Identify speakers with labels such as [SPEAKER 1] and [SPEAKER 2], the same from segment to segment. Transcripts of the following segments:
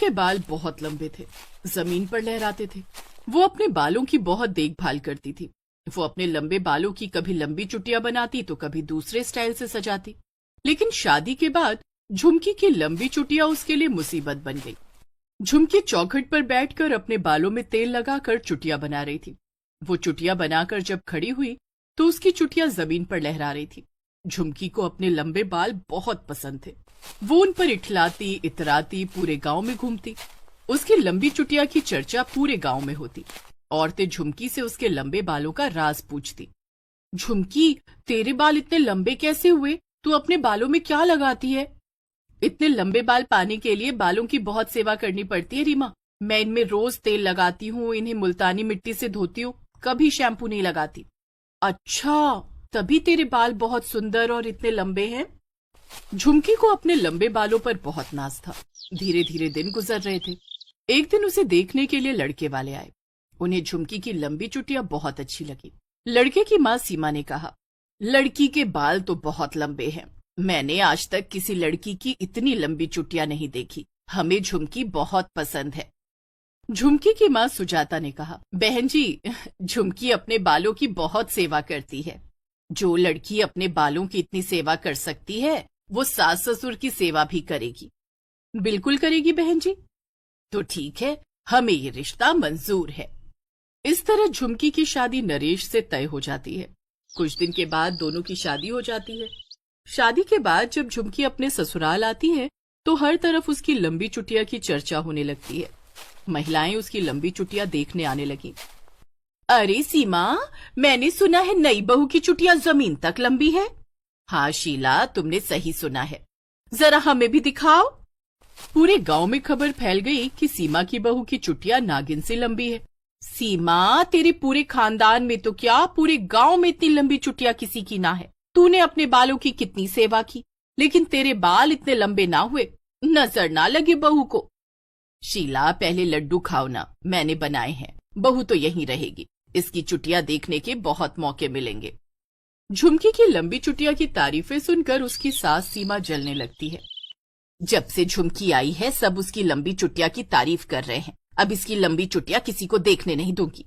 [SPEAKER 1] के बाल बहुत लंबे थे, जमीन पर लहराते थे। वो अपने बालों की बहुत देखभाल करती थी। वो अपने लंबे बालों की कभी लंबी चुटिया बनाती तो कभी दूसरे स्टाइल से सजाती। लेकिन शादी के बाद झुमकी की लंबी चुटिया उसके लिए मुसीबत बन गई। झुमकी चौखट पर बैठकर अपने बालों में तेल लगाकर चुटिया बना रही थी। वो चुटिया बनाकर जब खड़ी हुई तो उसकी चुटिया जमीन पर लहरा रही थी। झुमकी को अपने लंबे बाल बहुत पसंद थे। वो उन पर इठलाती इतराती पूरे गांव में घूमती। उसकी लंबी चुटिया की चर्चा पूरे गांव में होती। औरतें झुमकी से उसके लंबे बालों का राज पूछती। झुमकी, तेरे बाल इतने लंबे कैसे हुए? तू अपने बालों में क्या लगाती है? इतने लंबे बाल पाने के लिए बालों की बहुत सेवा करनी पड़ती है रीमा। मैं इनमें रोज तेल लगाती हूँ, इन्हें मुल्तानी मिट्टी से धोती हूँ, कभी शैम्पू नहीं लगाती। अच्छा, तभी तेरे बाल बहुत सुंदर और इतने लंबे हैं। झुमकी को अपने लंबे बालों पर बहुत नाज था। धीरे धीरे दिन गुजर रहे थे। एक दिन उसे देखने के लिए लड़के वाले आए। उन्हें झुमकी की लंबी चुटिया बहुत अच्छी लगी। लड़के की माँ सीमा ने कहा, लड़की के बाल तो बहुत लंबे हैं। मैंने आज तक किसी लड़की की इतनी लंबी चुटिया नहीं देखी। हमें झुमकी बहुत पसंद है। झुमकी की माँ सुजाता ने कहा, बहन जी, झुमकी अपने बालों की बहुत सेवा करती है। जो लड़की अपने बालों की इतनी सेवा कर सकती है वो सास ससुर की सेवा भी करेगी। बिल्कुल करेगी बहन जी। तो ठीक है, हमें ये रिश्ता मंजूर है। इस तरह झुमकी की शादी नरेश से तय हो जाती है। कुछ दिन के बाद दोनों की शादी हो जाती है। शादी के बाद जब झुमकी अपने ससुराल आती है तो हर तरफ उसकी लंबी चुटिया की चर्चा होने लगती है। महिलाएं उसकी लंबी चुटिया देखने आने लगी। अरे सीमा, मैंने सुना है नई बहू की चुटिया जमीन तक लंबी है। हाँ शीला, तुमने सही सुना है। जरा हमें भी दिखाओ। पूरे गांव में खबर फैल गई कि सीमा की बहू की चुटिया नागिन से लंबी है। सीमा, तेरे पूरे खानदान में तो क्या पूरे गांव में इतनी लंबी चुटिया किसी की ना है। तूने अपने बालों की कितनी सेवा की, लेकिन तेरे बाल इतने लंबे ना हुए। नजर ना लगे बहू को। शीला, पहले लड्डू खाओ ना, मैंने बनाए हैं। बहू तो यहीं रहेगी। इसकी चुटिया देखने के बहुत मौके मिलेंगे। झुमकी की लंबी चुटिया की तारीफें सुनकर उसकी सास सीमा जलने लगती है। जब से झुमकी आई है सब उसकी लंबी चुटिया की तारीफ कर रहे हैं। अब इसकी लंबी चुटिया किसी को देखने नहीं दूंगी।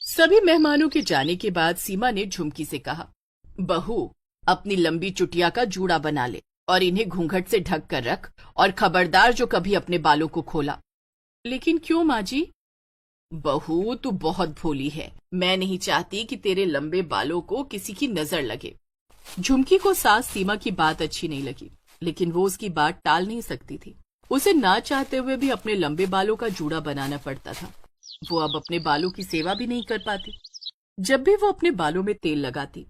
[SPEAKER 1] सभी मेहमानों के जाने के बाद सीमा ने झुमकी से कहा, बहू, अपनी लंबी चुटिया का जूड़ा बना ले और इन्हें घूंघट से ढक कर रख, और खबरदार जो कभी अपने बालों को खोला। लेकिन क्यों माँ जी? बहू, तू बहुत भोली है। मैं नहीं चाहती कि तेरे लंबे बालों को किसी की नजर लगे। झुमकी को सास सीमा की बात अच्छी नहीं लगी, लेकिन वो उसकी बात टाल नहीं सकती थी। उसे ना चाहते हुए भी अपने लंबे बालों का जूड़ा बनाना पड़ता था। वो अब अपने बालों की सेवा भी नहीं कर पाती। जब भी वो अपने बालों में तेल लगाती,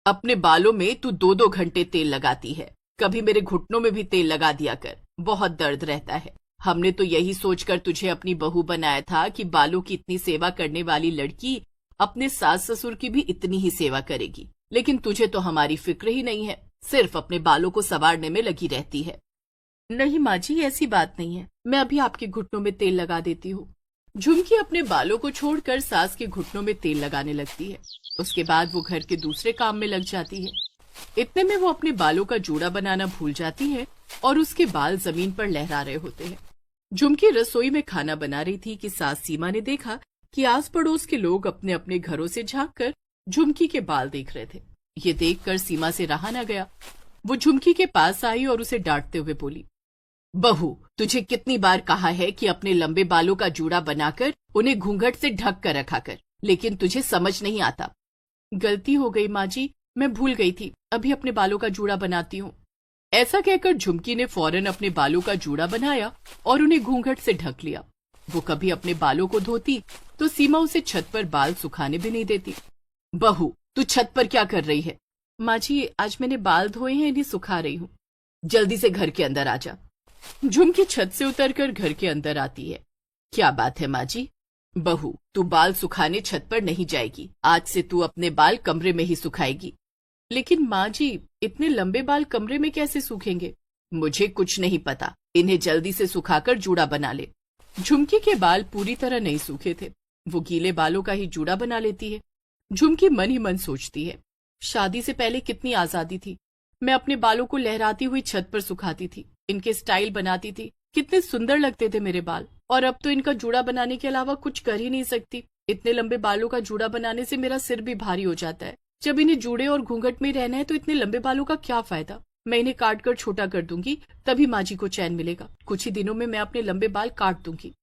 [SPEAKER 1] अपने बालों में तू 2-2 घंटे तेल लगाती है, कभी मेरे घुटनों में भी तेल लगा दिया कर, बहुत दर्द रहता है। हमने तो यही सोचकर तुझे अपनी बहू बनाया था कि बालों की इतनी सेवा करने वाली लड़की अपने सास ससुर की भी इतनी ही सेवा करेगी। लेकिन तुझे तो हमारी फिक्र ही नहीं है, सिर्फ अपने बालों को संवारने में लगी रहती है। नहीं माँ जी, ऐसी बात नहीं है। मैं अभी आपके घुटनों में तेल लगा देती हूँ। झुमकी अपने बालों को छोड़कर सास के घुटनों में तेल लगाने लगती है। उसके बाद वो घर के दूसरे काम में लग जाती है। इतने में वो अपने बालों का जूड़ा बनाना भूल जाती है और उसके बाल जमीन पर लहरा रहे होते हैं। झुमकी रसोई में खाना बना रही थी कि सास सीमा ने देखा कि आस पड़ोस के लोग अपने अपने घरों से झांककर झुमकी के बाल देख रहे थे। ये देखकर सीमा से रहा न गया। वो झुमकी के पास आई और उसे डांटते हुए बोली, बहू, तुझे कितनी बार कहा है कि अपने लंबे बालों का जूड़ा बनाकर उन्हें घूंघट से ढक कर रखा कर, लेकिन तुझे समझ नहीं आता। गलती हो गई माँ जी, मैं भूल गई थी। अभी अपने बालों का जूड़ा बनाती हूँ। ऐसा कहकर झुमकी ने फौरन अपने बालों का जूड़ा बनाया और उन्हें घूंघट से ढक लिया। वो कभी अपने बालों को धोती तो सीमा उसे छत पर बाल सुखाने भी नहीं देती। बहू, तू छत पर क्या कर रही है? माँ जी, आज मैंने बाल धोए हैं, इन्हें सुखा रही हूँ। जल्दी से घर के अंदर आ जा। झुमकी छत से उतरकर घर के अंदर आती है। क्या बात है माँ जी? बहू, तू बाल सुखाने छत पर नहीं जाएगी। आज से तू अपने बाल कमरे में ही सुखाएगी। लेकिन माँ जी, इतने लंबे बाल कमरे में कैसे सूखेंगे? मुझे कुछ नहीं पता। इन्हें जल्दी से सुखाकर जूड़ा बना ले। झुमकी के बाल पूरी तरह नहीं सूखे थे। वो गीले बालों का ही जूड़ा बना लेती है। झुमकी मन ही मन सोचती है, शादी से पहले कितनी आजादी थी। मैं अपने बालों को लहराती हुई छत पर सुखाती थी, इनके स्टाइल बनाती थी कितने सुंदर लगते थे मेरे बाल, और अब तो इनका जूड़ा बनाने के अलावा कुछ कर ही नहीं सकती। इतने लंबे बालों का जूड़ा बनाने से मेरा सिर भी भारी हो जाता है। जब इन्हें जूड़े और घूंघट में रहना है तो इतने लंबे बालों का क्या फायदा। मैं इन्हें काट कर छोटा कर दूंगी, तभी माँ जी को चैन मिलेगा। कुछ ही दिनों में मैं अपने लंबे बाल काट दूंगी।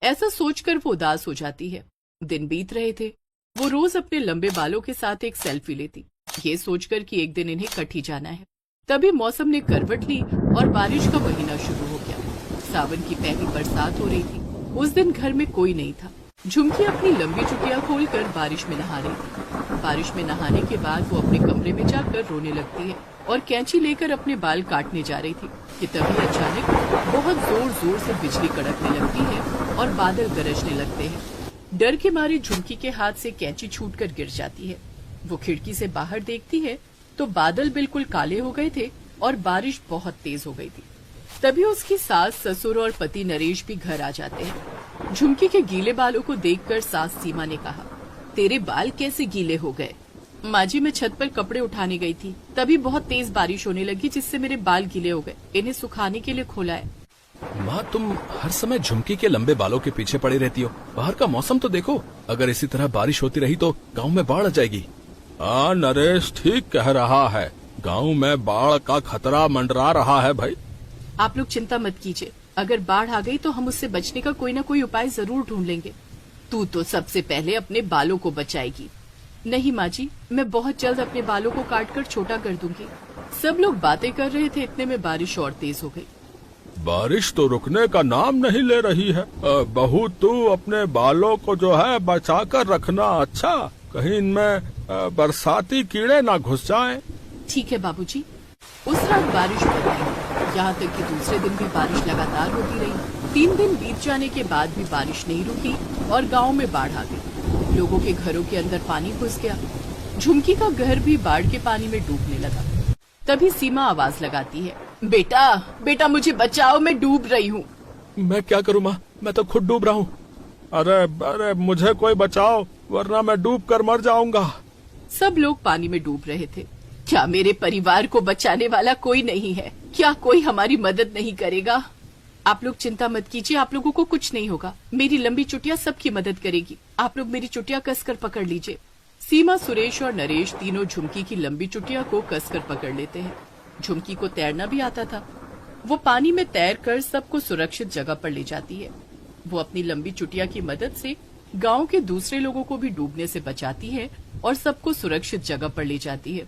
[SPEAKER 1] ऐसा सोचकर वो उदास हो जाती है। दिन बीत रहे थे। वो रोज अपने लंबे बालों के साथ एक सेल्फी लेती, ये सोचकर कि एक दिन इन्हें कट ही जाना है। तभी मौसम ने करवट ली और बारिश का महीना शुरू हो गया। सावन की पहली बरसात हो रही थी। उस दिन घर में कोई नहीं था। झुमकी अपनी लंबी चुटिया खोलकर बारिश में नहा रही थी। बारिश में नहाने के बाद वो अपने कमरे में जाकर रोने लगती है और कैंची लेकर अपने बाल काटने जा रही थी कि तभी अचानक बहुत जोर जोर से बिजली कड़कने लगती है और बादल गरजने लगते हैं। डर के मारे झुमकी के हाथ से कैंची छूटकर गिर जाती है। वो खिड़की से बाहर देखती है तो बादल बिल्कुल काले हो गए थे और बारिश बहुत तेज हो गई थी। तभी उसकी सास, ससुर और पति नरेश भी घर आ जाते हैं। झुमकी के गीले बालों को देखकर सास सीमा ने कहा, तेरे बाल कैसे गीले हो गए? माँ जी, मैं छत पर कपड़े उठाने गई थी, तभी बहुत तेज बारिश होने लगी जिससे मेरे बाल गीले हो गए। इन्हें सुखाने के लिए खोला है।
[SPEAKER 2] माँ, तुम हर समय झुमकी के लंबे बालों के पीछे पड़ी रहती हो। बाहर का मौसम तो देखो, अगर इसी तरह बारिश होती रही तो गांव में बाढ़ आ जाएगी। हाँ, नरेश ठीक कह रहा है। गांव में बाढ़ का खतरा मंडरा रहा है भाई।
[SPEAKER 1] आप लोग चिंता मत कीजिए, अगर बाढ़ आ गई तो हम उससे बचने का कोई न कोई उपाय जरूर ढूंढ लेंगे। तू तो सबसे पहले अपने बालों को बचाएगी। नहीं माँ जी, मैं बहुत जल्द अपने बालों को काटकर छोटा कर दूंगी। सब लोग बातें कर रहे थे, इतने में बारिश और तेज हो गई।
[SPEAKER 2] बारिश तो रुकने का नाम नहीं ले रही है। बहू, तू अपने बालों को जो है बचा कर रखना। अच्छा, कहीं इनमें बरसाती कीड़े ना घुस जाएं।
[SPEAKER 1] ठीक है बाबूजी। उस रात बारिश पड़ गई। यहाँ तक कि दूसरे दिन भी बारिश लगातार होती रही। 3 दिन बीत जाने के बाद भी बारिश नहीं रुकी और गांव में बाढ़ आ गई। लोगों के घरों के अंदर पानी घुस गया। झुमकी का घर भी बाढ़ के पानी में डूबने लगा। तभी सीमा आवाज लगाती है, बेटा बेटा मुझे बचाओ, मैं डूब रही हूँ।
[SPEAKER 2] मैं क्या करूँ माँ, मैं तो खुद डूब रहा हूँ। अरे मुझे कोई बचाओ, वरना मैं डूब कर मर जाऊंगा।
[SPEAKER 1] सब लोग पानी में डूब रहे थे। क्या मेरे परिवार को बचाने वाला कोई नहीं है? क्या कोई हमारी मदद नहीं करेगा? आप लोग चिंता मत कीजिए, आप लोगों को कुछ नहीं होगा। मेरी लंबी चुटिया सबकी मदद करेगी। आप लोग मेरी चुटिया कसकर पकड़ लीजिए। सीमा, सुरेश और नरेश तीनों झुमकी की लंबी चुटिया को कसकर पकड़ लेते हैं। झुमकी को तैरना भी आता था। वो पानी में तैरकर सबको सुरक्षित जगह पर ले जाती है। वो अपनी लंबी चुटिया की मदद से गांव के दूसरे लोगों को भी डूबने से बचाती है और सबको सुरक्षित जगह पर ले जाती है।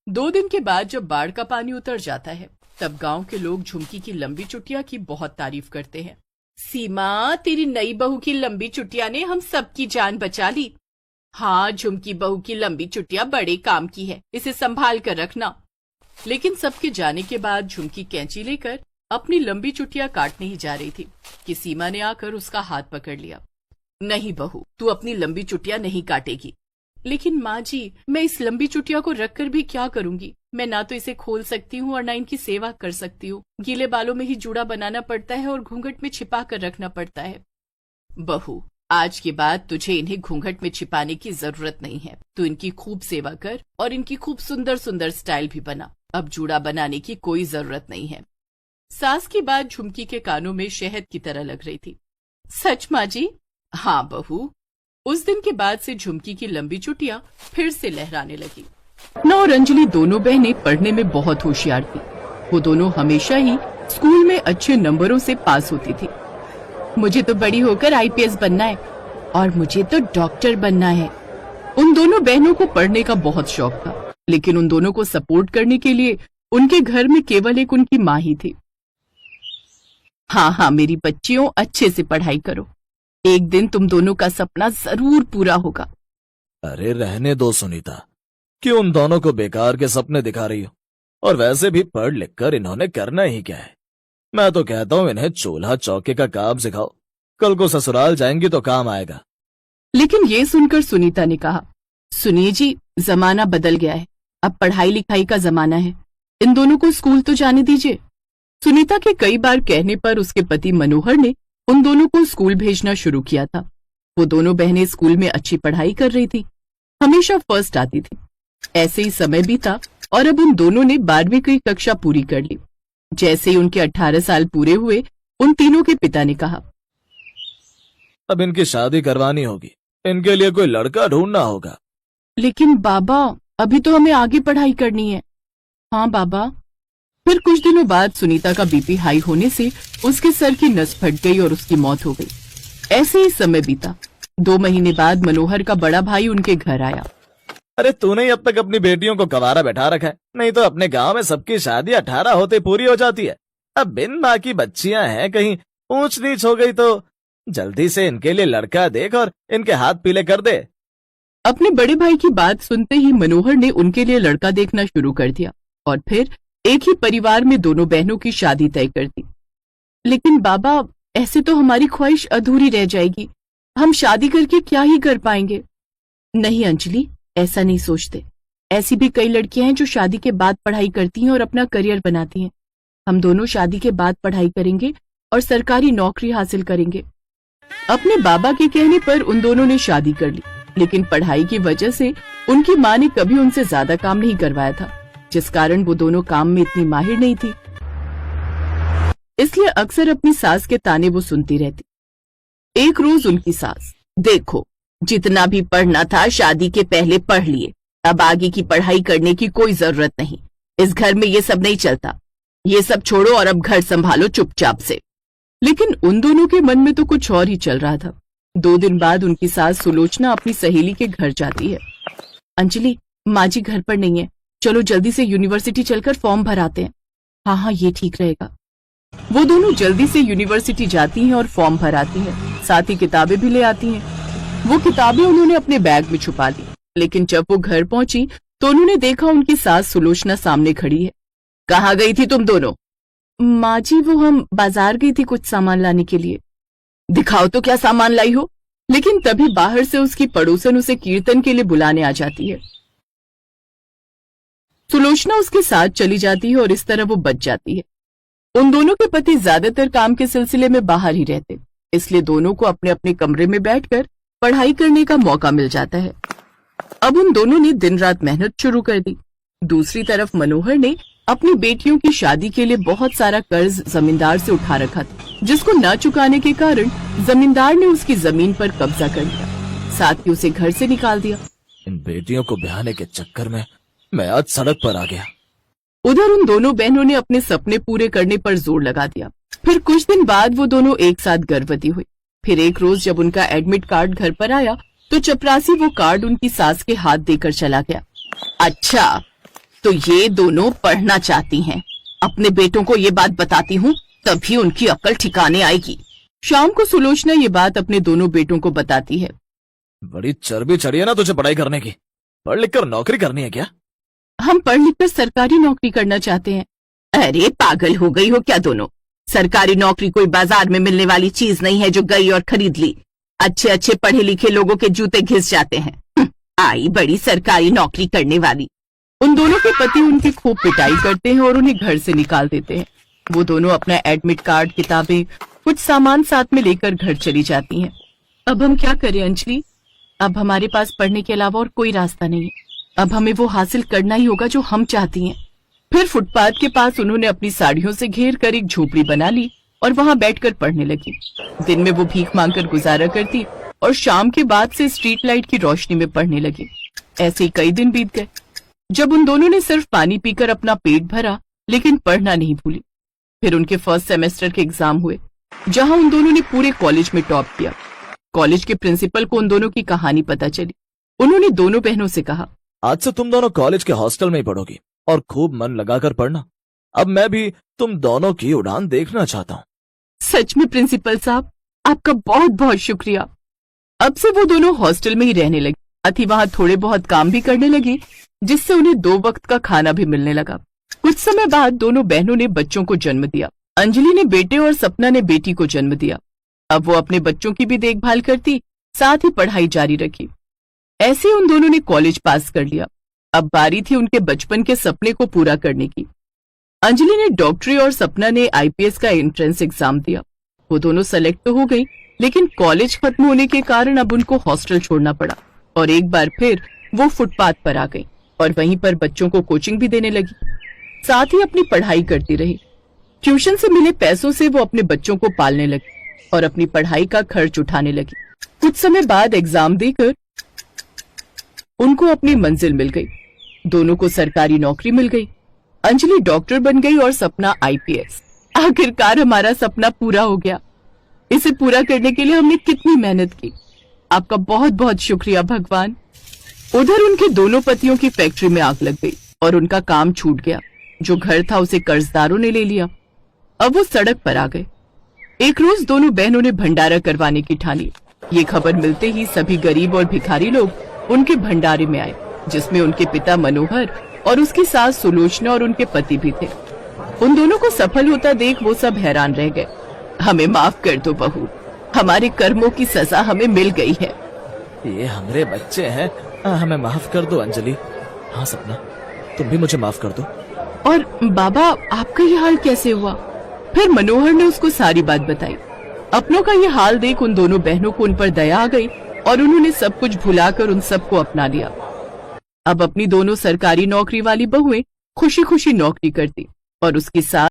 [SPEAKER 1] 2 दिन के बाद जब बाढ़ का पानी उतर जाता है, तब गांव के लोग झुमकी की लंबी चुटिया की बहुत तारीफ करते हैं। सीमा, तेरी नई बहू की लंबी चुटिया ने हम सबकी जान बचा ली। हाँ, झुमकी बहू की लंबी चुटिया बड़े काम की है, इसे संभाल कर रखना। लेकिन सबके जाने के बाद झुमकी कैंची लेकर अपनी लंबी चुटिया काटने ही जा रही थी कि सीमा ने आकर उसका हाथ पकड़ लिया। नहीं बहू, तू अपनी लंबी चुटिया नहीं काटेगी। लेकिन माँ जी, मैं इस लंबी चुटिया को रखकर भी क्या करूंगी? मैं ना तो इसे खोल सकती हूँ और ना इनकी सेवा कर सकती हूँ। गीले बालों में ही जूड़ा बनाना पड़ता है और घूंघट में छिपा कर रखना पड़ता है। बहू, आज के बाद तुझे इन्हें घूंघट में छिपाने की जरूरत नहीं है। तू इनकी खूब सेवा कर और इनकी खूब सुंदर सुंदर स्टाइल भी बना। अब जूड़ा बनाने की कोई जरूरत नहीं है। सास की बात झुमकी के कानों में शहद की तरह लग रही थी। सच माँ जी? हाँ बहू। उस दिन के बाद से झुमकी की लंबी चुटिया फिर से लहराने लगी। न और अंजलि दोनों बहनें पढ़ने में बहुत होशियार थी। वो दोनों हमेशा ही स्कूल में अच्छे नंबरों से पास होती थी। मुझे तो बड़ी होकर आईपीएस बनना है और मुझे तो डॉक्टर बनना है। उन दोनों बहनों को पढ़ने का बहुत शौक था, लेकिन उन दोनों को सपोर्ट करने के लिए उनके घर में केवल एक उनकी माँ ही थी। हाँ, मेरी बच्चियों, अच्छे से पढ़ाई करो। एक दिन तुम दोनों का सपना जरूर पूरा होगा।
[SPEAKER 3] अरे रहने दो सुनीता, क्यों उन दोनों को बेकार के सपने दिखा रही हो? और वैसे भी पढ़ लिख कर इन्होंने करना ही क्या है? मैं तो कहता हूँ इन्हें चूल्हा चौके का काम सिखाओ, कल को ससुराल जाएंगी तो काम आएगा।
[SPEAKER 1] लेकिन ये सुनकर सुनीता ने कहा, सुनिए जी, जमाना बदल गया है, अब पढ़ाई लिखाई का जमाना है, इन दोनों को स्कूल तो जाने दीजिए। सुनीता के कई बार कहने पर उसके पति मनोहर ने उन दोनों को स्कूल भेजना शुरू किया था। वो दोनों बहनें स्कूल में अच्छी पढ़ाई कर रही थी, हमेशा फर्स्ट आती थी। ऐसे ही समय बीता और अब उन दोनों ने 12वीं की कक्षा पूरी कर ली। जैसे ही उनके 18 साल पूरे हुए, उन तीनों के पिता ने कहा।
[SPEAKER 3] अब इनकी शादी करवानी होगी, इनके लिए कोई लड़का ढूंढना होगा।
[SPEAKER 1] लेकिन बाबा, अभी तो हमें आगे पढ़ाई करनी है। हाँ बाबा। फिर कुछ दिनों बाद सुनीता का बीपी हाई होने से उसके सर की नस फट गई और उसकी मौत हो गई। ऐसे ही समय बीता। 2 महीने बाद मनोहर का बड़ा भाई उनके घर आया।
[SPEAKER 3] अरे तूने ही अब तक अपनी बेटियों को कवारा बैठा रखा है, नहीं तो अपने गांव में सबकी शादी 18 होते पूरी हो जाती है। अब बिन माँ की बच्चियां हैं, कहीं ऊंच नीच हो गई तो जल्दी से इनके लिए लड़का देख और इनके हाथ पीले कर दे।
[SPEAKER 1] अपने बड़े भाई की बात सुनते ही मनोहर ने उनके लिए लड़का देखना शुरू कर दिया और फिर एक ही परिवार में दोनों बहनों की शादी तय कर दी। लेकिन बाबा, ऐसे तो हमारी ख्वाहिश अधूरी रह जाएगी। हम शादी करके क्या ही कर पाएंगे। नहीं अंजलि, ऐसा नहीं सोचते। ऐसी भी कई लड़कियां हैं जो शादी के बाद पढ़ाई करती हैं और अपना करियर बनाती हैं। हम दोनों शादी के बाद पढ़ाई करेंगे और सरकारी नौकरी हासिल करेंगे। अपने बाबा के कहने पर उन दोनों ने शादी कर ली, लेकिन पढ़ाई की वजह से उनकी माँ ने कभी उनसे ज्यादा काम नहीं करवाया था, जिस कारण वो दोनों काम में इतनी माहिर नहीं थी। इसलिए अक्सर अपनी सास के ताने वो सुनती रहती। एक रोज उनकी सास, देखो, जितना भी पढ़ना था शादी के पहले पढ़ लिए, अब आगे की पढ़ाई करने की कोई जरूरत नहीं। इस घर में ये सब नहीं चलता। ये सब छोड़ो और अब घर संभालो चुपचाप से। लेकिन उन दोनों के मन में तो कुछ और ही चल रहा था। 2 दिन बाद उनकी सास सुलोचना अपनी सहेली के घर जाती है। अंजलि, माँ जी घर पर नहीं है, चलो जल्दी से यूनिवर्सिटी चलकर फॉर्म भराते हैं। हाँ हाँ, ये ठीक रहेगा। वो दोनों जल्दी से यूनिवर्सिटी जाती हैं और फॉर्म भराती हैं, साथ ही किताबें भी ले आती हैं। वो किताबें उन्होंने अपने बैग में छुपा दी, लेकिन जब वो घर पहुंची तो उन्होंने देखा उनकी सास सुलोचना सामने खड़ी है। कहाँ गई थी तुम दोनों? माँ जी, वो हम बाजार गई थी कुछ सामान लाने के लिए। दिखाओ तो क्या सामान लाई हो। लेकिन तभी बाहर से उसकी पड़ोसन उसे कीर्तन के लिए बुलाने आ जाती है। सुलोचना उसके साथ चली जाती है और इस तरह वो बच जाती है। उन दोनों के पति ज्यादातर काम के सिलसिले में बाहर ही रहते, इसलिए दोनों को अपने अपने कमरे में बैठकर पढ़ाई करने का मौका मिल जाता है। अब उन दोनों ने दिन रात मेहनत शुरू कर दी। दूसरी तरफ मनोहर ने अपनी बेटियों की शादी के लिए बहुत सारा कर्ज जमींदार से उठा रखा था, जिसको न चुकाने के कारण जमींदार ने उसकी जमीन पर कब्जा कर लिया, साथ ही उसे घर से निकाल दिया।
[SPEAKER 3] इन बेटियों को ब्याहने के चक्कर में मैं आज सड़क पर आ गया।
[SPEAKER 1] उधर उन दोनों बहनों ने अपने सपने पूरे करने पर जोर लगा दिया। फिर कुछ दिन बाद वो दोनों एक साथ गर्भवती हुई। फिर एक रोज जब उनका एडमिट कार्ड घर पर आया तो चपरासी वो कार्ड उनकी सास के हाथ देकर चला गया। अच्छा, तो ये दोनों पढ़ना चाहती हैं। अपने बेटों को ये बात बताती हूँ, तभी उनकी अक्ल ठिकाने आएगी। शाम को सुलोचना ये बात अपने दोनों बेटों को बताती है।
[SPEAKER 3] बड़ी चर्बी चढ़ी है ना तुझे पढ़ाई करने की? पढ़ लिख कर नौकरी करनी है क्या?
[SPEAKER 1] हम पढ़ लिख कर सरकारी नौकरी करना चाहते हैं। अरे पागल हो गई हो क्या दोनों? सरकारी नौकरी कोई बाजार में मिलने वाली चीज नहीं है जो गई और खरीद ली। अच्छे अच्छे पढ़े लिखे लोगों के जूते घिस जाते हैं। आई बड़ी सरकारी नौकरी करने वाली। उन दोनों के पति उनकी खूब पिटाई करते हैं और उन्हें घर से निकाल देते हैं। वो दोनों अपना एडमिट कार्ड, किताबें, कुछ सामान साथ में लेकर घर चली जाती हैं। अब हम क्या करें अंजलि? अब हमारे पास पढ़ने के अलावा और कोई रास्ता नहीं है। अब हमें वो हासिल करना ही होगा जो हम चाहती हैं। फिर फुटपाथ के पास उन्होंने अपनी साड़ियों से घेर कर एक झोपड़ी बना ली और वहां बैठकर पढ़ने लगी। दिन में वो भीख मांगकर गुजारा करती और शाम के बाद से स्ट्रीट लाइट की रोशनी में पढ़ने लगी। ऐसे ही कई दिन बीत गए। जब उन दोनों ने सिर्फ पानी पीकर अपना पेट भरा, लेकिन पढ़ना नहीं भूली। फिर उनके फर्स्ट सेमेस्टर के एग्जाम हुए, जहां उन दोनों ने पूरे कॉलेज में टॉप किया। कॉलेज के प्रिंसिपल को उन दोनों की कहानी पता चली। उन्होंने दोनों बहनों से कहा,
[SPEAKER 3] आज से तुम दोनों कॉलेज के हॉस्टल में ही पढ़ोगी और खूब मन लगाकर पढ़ना। अब मैं भी तुम दोनों की उड़ान देखना चाहता हूँ।
[SPEAKER 1] सच में प्रिंसिपल साहब, आपका बहुत बहुत शुक्रिया। अब से वो दोनों हॉस्टल में ही रहने लगी, साथ ही वहाँ थोड़े बहुत काम भी करने लगी, जिससे उन्हें 2 वक्त का खाना भी मिलने लगा। कुछ समय बाद दोनों बहनों ने बच्चों को जन्म दिया। अंजलि ने बेटे और सपना ने बेटी को जन्म दिया। अब वो अपने बच्चों की भी देखभाल करती, साथ ही पढ़ाई जारी रखी। ऐसे उन दोनों ने कॉलेज पास कर लिया। अब बारी थी उनके बचपन के सपने को पूरा करने की। अंजलि ने डॉक्टरी और सपना ने आईपीएस का एंट्रेंस एग्जाम दिया। वो दोनों सेलेक्ट तो हो गई, लेकिन कॉलेज खत्म होने के कारण अब उनको हॉस्टल छोड़ना पड़ा और एक बार फिर वो फुटपाथ पर आ गई और वहीं पर बच्चों को कोचिंग भी देने लगी, साथ ही अपनी पढ़ाई करती रही। ट्यूशन से मिले पैसों से वो अपने बच्चों को पालने लगी और अपनी पढ़ाई का खर्च उठाने लगी। कुछ समय बाद एग्जाम देकर उनको अपनी मंजिल मिल गई। दोनों को सरकारी नौकरी मिल गई। अंजलि डॉक्टर बन गई और सपना आईपीएस। आखिरकार हमारा सपना पूरा हो गया। इसे पूरा करने के लिए हमने कितनी मेहनत की। आपका बहुत बहुत शुक्रिया भगवान। उधर उनके दोनों पतियों की फैक्ट्री में आग लग गई और उनका काम छूट गया। जो घर था उसे कर्जदारों ने ले लिया। अब वो सड़क पर आ गए। एक रोज दोनों बहनों ने भंडारा करवाने की ठानी। ये खबर मिलते ही सभी गरीब और भिखारी लोग उनके भंडारे में आए, जिसमें उनके पिता मनोहर और उसकी सास सुलोचना और उनके पति भी थे। उन दोनों को सफल होता देख वो सब हैरान रह गए। हमें माफ कर दो बहू, हमारे कर्मों की सजा हमें मिल गई है।
[SPEAKER 3] ये हमारे बच्चे हैं, हमें माफ कर दो अंजलि। हाँ सपना, तुम भी मुझे माफ कर दो।
[SPEAKER 1] और बाबा, आपका ये हाल कैसे हुआ? फिर मनोहर ने उसको सारी बात बताई। अपनों का ये हाल देख उन दोनों बहनों को उन पर दया आ गई और उन्होंने सब कुछ भुलाकर उन सबको अपना लिया। अब अपनी दोनों सरकारी नौकरी वाली बहुएं खुशी खुशी नौकरी करती और उसकी सास